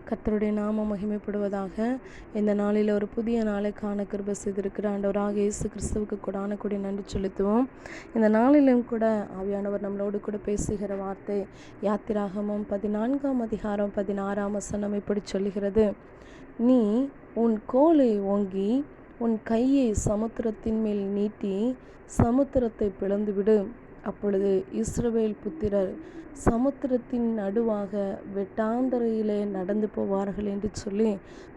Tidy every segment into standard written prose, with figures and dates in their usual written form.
கர்த்தருடைய நாமம் மகிமைப்படுவதாக. இந்த நாளில் ஒரு புதிய நாளை காண கிருபை செய்திருக்கிற ஆண்டவராக இயேசு கிறிஸ்துவுக்கு கொடான நன்றி செலுத்துவோம். இந்த நாளிலும் கூட ஆவியானவர் நம்மளோடு கூட பேசுகிற வார்த்தை யாத்திராகமம் 14ஆம் அதிகாரம் 16ஆம் வசனம் இப்படி சொல்லுகிறது: நீ உன் கோலை ஓங்கி உன் கையை சமுத்திரத்தின் மேல் நீட்டி சமுத்திரத்தை பிளந்துவிடு. அப்பொழுது இஸ்ரவேல் புத்திரர் சமுத்திரத்தின் நடுவாக வெட்டாந்தரையிலே நடந்து போவார்கள் என்று சொல்லி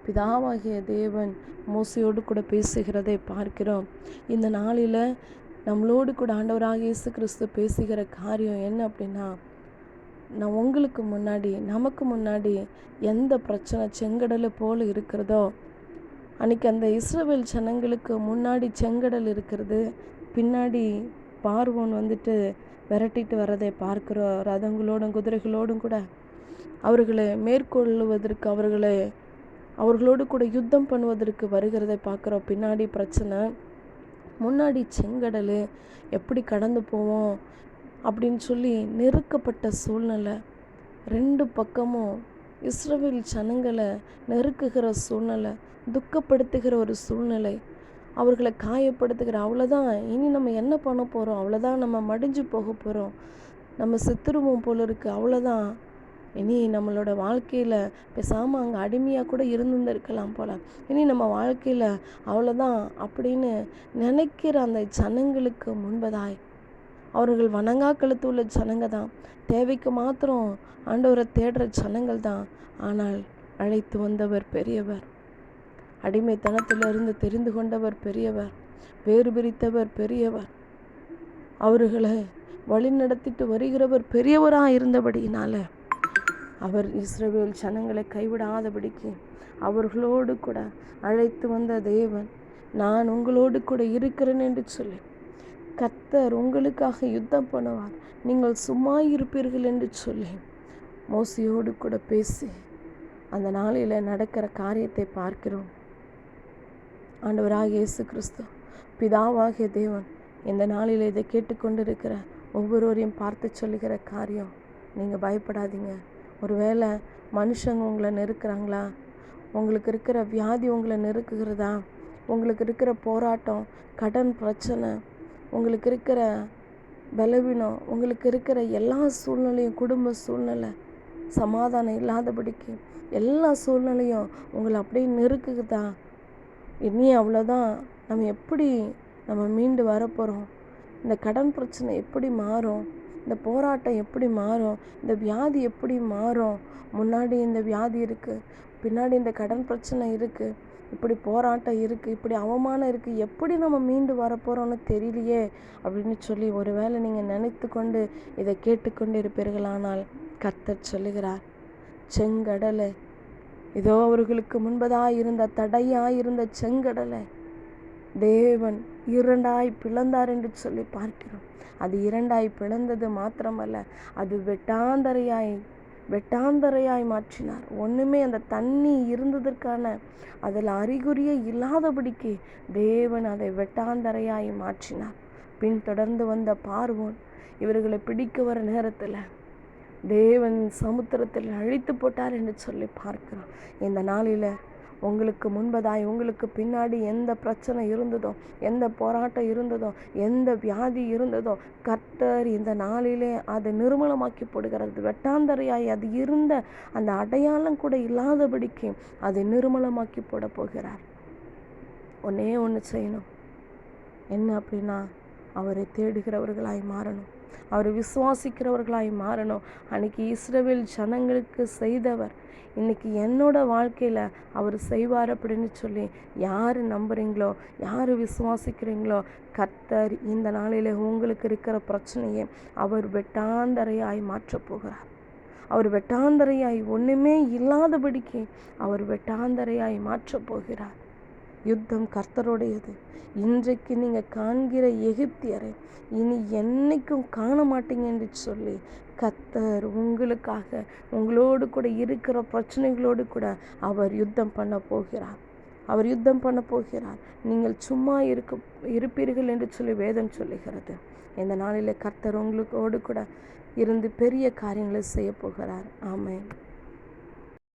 பிதாவாகிய தேவன் மோசையோடு கூட பேசுகிறதை பார்க்கிறோம். இந்த நாளில் நம்மளோடு கூட ஆண்டவராக இயேசு கிறிஸ்து பேசுகிற காரியம் என்ன அப்படின்னா, உங்களுக்கு முன்னாடி நமக்கு முன்னாடி எந்த பிரச்சனை செங்கடலை போல் இருக்கிறதோ, அன்றைக்கி அந்த இஸ்ரவேல் ஜனங்களுக்கு முன்னாடி செங்கடல் இருக்கிறது, பின்னாடி பார்வோன் விரட்டிட்டு வரதை பார்க்கிறோம். ரதங்களோடும் குதிரைகளோடும் கூட அவர்களை மேற்கொள்ளுவதற்கு அவர்களோடு கூட யுத்தம் பண்ணுவதற்கு வருகிறதை பார்க்குறோம். பின்னாடி பிரச்சனை, முன்னாடி செங்கடல், எப்படி கடந்து போவோம் அப்படின்னு சொல்லி நெருக்கப்பட்ட சூழ்நிலை. ரெண்டு பக்கமும் இஸ்ரவேல் ஜனங்களை நெருக்குகிற சூழ்நிலை, துக்கப்படுத்துகிற ஒரு சூழ்நிலை, அவர்களை காயப்படுத்துகிற. அவ்வளோதான், இனி நம்ம என்ன பண்ண போகிறோம், அவ்வளோதான், நம்ம மடிஞ்சு போக போகிறோம், நம்ம செத்துருவோம் போல இருக்குது, அவ்வளோதான், இனி நம்மளோட வாழ்க்கையில் பேசாமல் அங்கே அடிமையாக கூட இருந்திருக்கலாம் போல், இனி நம்ம வாழ்க்கையில் அவ்வளோதான் அப்படின்னு நினைக்கிற அந்த ஜனங்களுக்கு முன்பதாய், அவர்கள் வணங்கா கழுத்து உள்ள ஜனங்க தான், தேவைக்கு மாத்திரம் ஆண்டவரை தேடுற ஜனங்கள் தான். ஆனால் அழைத்து வந்தவர் பெரியவர், அடிமைத்தனத்திலிருந்து தெரிந்து கொண்டவர் பெரியவர், வேறு பிரித்தவர் பெரியவர், அவர்களை வழிநடத்திட்டு வருகிறவர் பெரியவராக இருந்தபடியினால அவர் இஸ்ரவேல் ஜனங்களை கைவிடாதபடிக்கு அவர்களோடு கூட அழைத்து வந்த தேவன், நான் உங்களோடு கூட இருக்கிறேன் என்று சொல்லி, கர்த்தர் உங்களுக்காக யுத்தம் பண்ணுவார், நீங்கள் சும்மா இருப்பீர்கள் என்று சொல்லி மோசையோடு கூட பேசி அந்த நாளில் நடக்கிற காரியத்தை பார்க்கிறோம். ஆண்டவராகிய இயேசு கிறிஸ்து பிதாவாகிய தேவன் இந்த நாளில் இதை கேட்டுக்கொண்டிருக்கிற ஒவ்வொருவரையும் பார்த்து சொல்லுகிற காரியம், நீங்கள் பயப்படாதீங்க. ஒருவேளை மனுஷங்க உங்களை நெருக்கிறாங்களா, உங்களுக்கு இருக்கிற வியாதி உங்களை நெருக்குகிறதா, உங்களுக்கு இருக்கிற போராட்டம், கடன் பிரச்சனை, உங்களுக்கு இருக்கிற பலவீனம், உங்களுக்கு இருக்கிற எல்லா சூழ்நிலையும், குடும்ப சூழ்நிலை, சமாதானம் இல்லாதபடிக்கு எல்லா சூழ்நிலையும் உங்களை அப்படியே நெருக்குதா, இனி அவ்வளோதான், நம்ம மீண்டு வரப்போகிறோம், இந்த கடன் பிரச்சனை எப்படி மாறும், இந்த போராட்டம் எப்படி மாறும், இந்த வியாதி எப்படி மாறும், முன்னாடி இந்த வியாதி இருக்குது, பின்னாடி இந்த கடன் பிரச்சனை இருக்குது, இப்படி போராட்டம் இருக்குது, இப்படி அவமானம் இருக்குது, எப்படி நம்ம மீண்டு வரப்போகிறோன்னு தெரியலையே அப்படின்னு சொல்லி ஒருவேளை நீங்கள் நினைத்து கொண்டு இதை கேட்டுக்கொண்டு இருப்பீர்களானால், கர்த்தர் சொல்லுகிறார், செங்கடலை, இதோ அவர்களுக்கு முன்பதாக இருந்த தடையாயிருந்த செங்கடலை தேவன் இரண்டாய் பிளந்தார் என்று சொல்லி பார்க்கிறோம். அது இரண்டாய் பிளந்தது மாத்திரமல்ல, அது வெட்டாந்தரையாய் மாற்றினார். ஒன்றுமே அந்த தண்ணி இருந்ததற்கான அதில் அறிகுறியே இல்லாதபடிக்கு தேவன் அதை வெட்டாந்தரையாய் மாற்றினார். பின்தொடர்ந்து வந்த பார்வோன் இவர்களை பிடிக்க வர நேரத்தில் தேவன் சமுத்திரத்தில் அழித்து போட்டார் என்று சொல்லி பார்க்கிறோம். இந்த நாளில் உங்களுக்கு முன்பதாய், உங்களுக்கு பின்னாடி எந்த பிரச்சனை இருந்ததோ, எந்த போராட்டம் இருந்ததோ, எந்த வியாதி இருந்ததோ, கர்த்தர் இந்த நாளிலே அதை நிர்மூலமாக்கி போடுகிறது. வெட்டாந்தரையாய் அது இருந்த அந்த அடையாளம் கூட இல்லாதபடிக்கு அதை நிர்மூலமாக்கி போட போகிறார். ஒன்னே ஒன்று செய்யணும், என்ன அப்படின்னா, அவரை தேடுகிறவர்களாய் மாறணும், அவரை விசுவாசிக்கிறவர்களாய் மாறணும். அன்னைக்கு இஸ்ரவேல் ஜனங்களுக்கு செய்தவர் இன்னைக்கு என்னோட வாழ்க்கையில் அவர் செய்வார் அப்படின்னு சொல்லி யார் நம்புறீங்களோ, யார் விசுவாசிக்கிறீங்களோ, கர்த்தர் இந்த நாளில் உங்களுக்கு இருக்கிற பிரச்சனையை அவர் வெட்டாந்தரையாய் மாற்றப் போகிறார். அவர் வெட்டாந்தரையாய் ஒன்றுமே இல்லாதபடிக்கு அவர் வெட்டாந்தரையாய் மாற்றப் போகிறார். யுத்தம் கர்த்தருடையது. இன்றைக்கு நீங்கள் காண்கிற எகிப்தியரை இனி என்னைக்கும் காண மாட்டீங்க என்று சொல்லி கர்த்தர் உங்களுக்காக, உங்களோடு கூட இருக்கிற பிரச்சனைகளோடு கூட அவர் யுத்தம் பண்ண போகிறார். நீங்கள் சும்மா இருப்பீர்கள் என்று சொல்லி வேதம் சொல்லுகிறது. இந்த நாளில் கர்த்தர் உங்களோடு கூட இருந்து பெரிய காரியங்களை செய்ய போகிறார். ஆமென்.